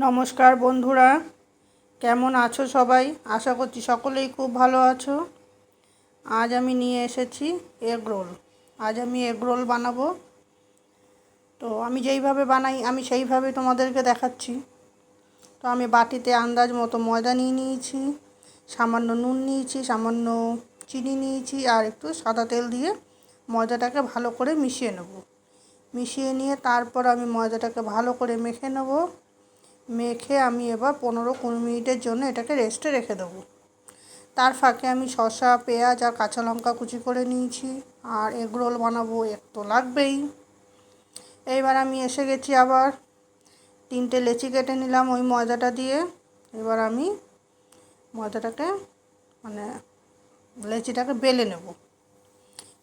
নমস্কার বন্ধুরা, কেমন আছো সবাই? আশা করছি সকলেই খুব ভালো আছো। আজ আমি নিয়ে এসেছি এগ রোল। আজ আমি এগ রোল বানাবো। তো আমি যেইভাবে বানাই আমি সেইভাবে তোমাদেরকে দেখাচ্ছি। তো আমি বাটিতে আন্দাজ মতো ময়দা নিয়ে নিয়েছি, সামান্য নুন নিয়েছি, সামান্য চিনি নিয়েছি, আর একটু সাদা তেল দিয়ে ময়দাটাকে ভালো করে মিশিয়ে নেব। মিশিয়ে নিয়ে তারপর আমি ময়দাটাকে ভালো করে মেখে নেব। মেখে আমি এবার 15-20 মিনিটের জন্য এটাকে রেস্টে রেখে দেবো। তার ফাঁকে আমি শসা, পেঁয়াজ আর কাঁচা লঙ্কা কুচি করে নিয়েছি। আর এগ রোল বানাবো, এগ তো লাগবেই। এইবার আমি এসে গেছি, আবার 3টে লেচি কেটে নিলাম ওই ময়দাটা দিয়ে। এবার আমি ময়দাটাকে মানে লেচিটাকে বেলে নেব।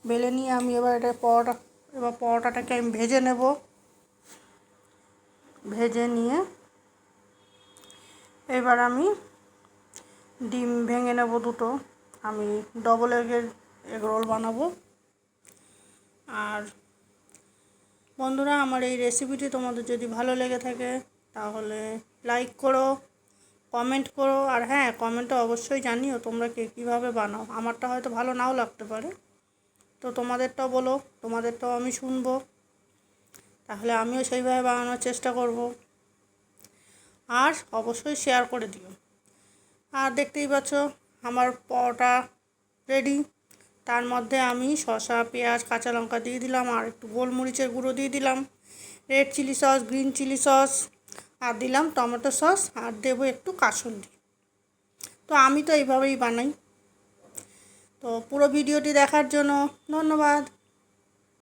বেলে নিয়ে আমি এবার পরোটাটাকে আমি ভেজে নেব। ভেজে নিয়ে এবার আমি ডিম ভেঙে নেব দুটো। আমি ডবল এগের এগ রোল বানাবো। আর বন্ধুরা, আমার এই রেসিপিটি তোমাদের যদি ভালো লেগে থাকে তাহলে লাইক করো, কমেন্ট করো। আর হ্যাঁ, কমেন্টে অবশ্যই জানিও তোমরা কে কীভাবে বানাও। আমারটা হয়তো ভালো নাও লাগতে পারে, তো তোমাদেরটাও বলো, তোমাদেরটাও আমি শুনবো। তাহলে আমিও সেইভাবে বানানোর চেষ্টা করব। আর অবশ্যই শেয়ার করে দিও। আর দেখতেই পাচ্ছ আমার পরোটা রেডি। তার মধ্যে আমি শসা, পেঁয়াজ, কাঁচা লঙ্কা দিয়ে দিলাম, আর একটু গোলমরিচের গুঁড়ো দিয়ে দিলাম, red chilli sauce, green chilli sauce, আর দিলাম টমেটো সস, আর দেবো একটু কাসুন্দি। তো আমি তো এইভাবেই বানাই। তো পুরো ভিডিওটি দেখার জন্য ধন্যবাদ।